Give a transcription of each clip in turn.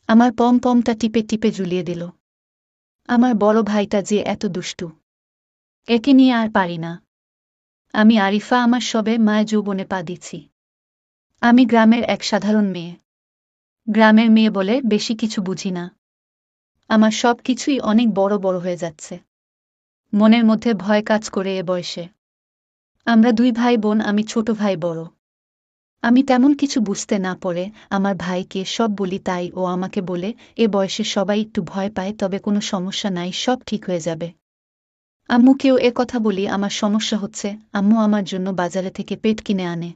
আমার পমপমটা টিপে টিপে ঝুলিয়ে দিল। আমার বড় ভাইটা যে এত দুষ্টু, একে নিয়ে আর পারি না। আমি আরিফা, আমার সবে মায় যৌবনে পা দিচ্ছি। আমি গ্রামের এক সাধারণ মেয়ে। গ্রামের মেয়ে বলে বেশি কিছু বুঝি না। আমার সব কিছুই অনেক বড় বড় হয়ে যাচ্ছে। মনের মধ্যে ভয় কাজ করে এ বয়সে। আমরা দুই ভাই বোন, আমি ছোট ভাই বড়। আমি তেমন কিছু বুঝতে না পড়ে আমার ভাইকে সব বলি, তাই ও আমাকে বলে এ বয়সে সবাই একটু ভয় পায়, তবে কোনো সমস্যা নাই, সব ঠিক হয়ে যাবে। আম্মুকেও এ কথা বলি আমার সমস্যা হচ্ছে, আম্মু আমার জন্য বাজারে থেকে পেট কিনে আনে।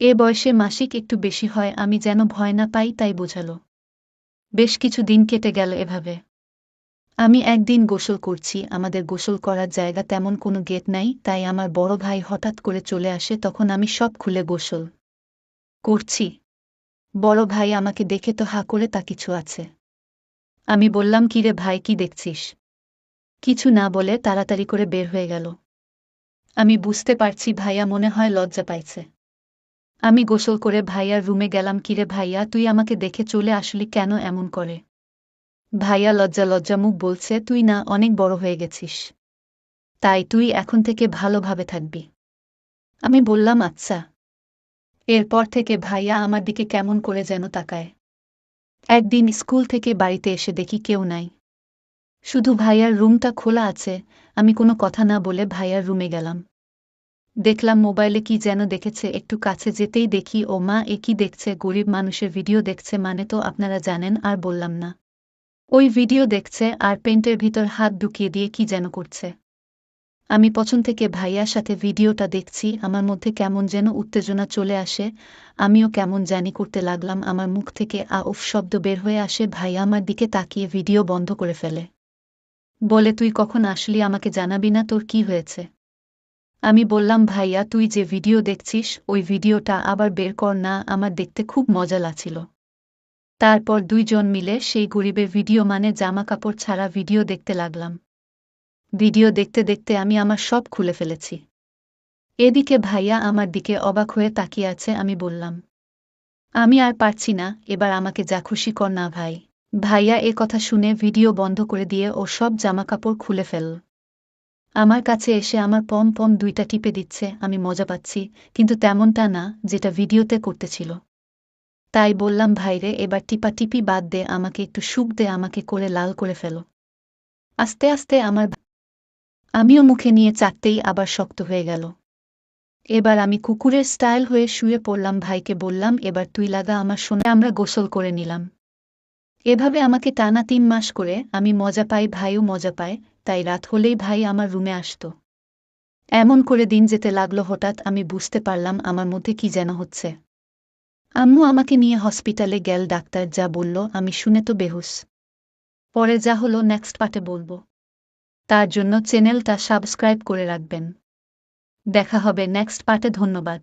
এ বয়সে মাসিক একটু বেশি হয়, আমি যেন ভয় না পাই তাই বোঝালো। বেশ কিছু দিন কেটে গেল এভাবে। আমি একদিন গোসল করছি, আমাদের গোসল করার জায়গা তেমন কোনো গেট নাই, তাই আমার বড় ভাই হঠাৎ করে চলে আসে, তখন আমি সব খুলে গোসল করছি। বড় ভাই আমাকে দেখে তো হা করে তা কিছু আছে। আমি বললাম, কিরে ভাই, কি দেখছিস? কিছু না বলে তাড়াতাড়ি করে বের হয়ে গেল। আমি বুঝতে পারছি ভাইয়া মনে হয় লজ্জা পাইছে। আমি গোসল করে ভাইয়ার রুমে গেলাম। কিরে ভাইয়া, তুই আমাকে দেখে চলে আসলি কেন এমন করে? ভাইয়া লজ্জা লজ্জা মুখ বলছে, তুই না অনেক বড় হয়ে গেছিস, তাই তুই এখন থেকে ভালোভাবে থাকবি। আমি বললাম আচ্ছা। এরপর থেকে ভাইয়া আমার দিকে কেমন করে যেন তাকায়। একদিন স্কুল থেকে বাড়িতে এসে দেখি কেউ নাই, শুধু ভাইয়ার রুমটা খোলা আছে। আমি কোনো কথা না বলে ভাইয়ার রুমে গেলাম। দেখলাম মোবাইলে কি যেন দেখেছে, একটু কাছে যেতেই দেখি ও মা, এ কি দেখছে? গরিব মানুষের ভিডিও দেখছে মানে তো আপনারা জানেন, আর বললাম না। ওই ভিডিও দেখছে আর পেন্টের ভিতর হাত ঢুকিয়ে দিয়ে কি যেন করছে। আমি পছন থেকে ভাইয়ার সাথে ভিডিওটা দেখছি, আমার মধ্যে কেমন যেন উত্তেজনা চলে আসে। আমিও কেমন জানি করতে লাগলাম, আমার মুখ থেকে আ উফ শব্দ বের হয়ে আসে। ভাইয়া আমার দিকে তাকিয়ে ভিডিও বন্ধ করে ফেলে, বলে, তুই কখন আসলি, আমাকে জানাবি না তোর কি হয়েছে? আমি বললাম, ভাইয়া তুই যে ভিডিও দেখছিস ওই ভিডিওটা আবার বের কর না, আমার দেখতে খুব মজা লাগছিল। তারপর দুইজন মিলে সেই গরিবের ভিডিও মানে জামা কাপড় ছাড়া ভিডিও দেখতে লাগলাম। ভিডিও দেখতে দেখতে আমি আমার সব খুলে ফেলেছি। এদিকে ভাইয়া আমার দিকে অবাক হয়ে তাকিয়ে আছে। আমি বললাম, আমি আর পারছি না, এবার আমাকে যা খুশি কর না ভাই। ভাইয়া এ কথা শুনে ভিডিও বন্ধ করে দিয়ে ও সব জামাকাপড় খুলে ফেলল। আমার কাছে এসে আমার পম পম দুইটা টিপে দিচ্ছে, আমি মজা পাচ্ছি, কিন্তু তেমনটা না যেটা ভিডিওতে করতেছিল। তাই বললাম, ভাইরে এবার টিপাটিপি বাদ দে, আমাকে একটু সুখ দে, আমাকে করে লাল করে ফেলো। আস্তে আস্তে আমিও মুখে নিয়ে চাটতেই আবার শক্ত হয়ে গেল। এবার আমি কুকুরের স্টাইল হয়ে শুয়ে পড়লাম। ভাইকে বললাম, এবার তুই লাগা আমার সোনা। আমরা গোসল করে নিলাম। এভাবে আমাকে টানা 3 মাস করে আমি মজা পাই, ভাইও মজা পায়, তাই রাত হলেই ভাই আমার রুমে আসত। এমন করে দিন যেতে লাগলো। হঠাৎ আমি বুঝতে পারলাম আমার মধ্যে কি যেন হচ্ছে। আম্মু আমাকে নিয়ে হসপিটালে গেল, ডাক্তার যা বলল আমি শুনে তো বেহুশ। পরে যা হলো নেক্সট পার্টে বলবো। তার জন্য চ্যানেলটা সাবস্ক্রাইব করে রাখবেন। দেখা হবে নেক্সট পার্টে। ধন্যবাদ।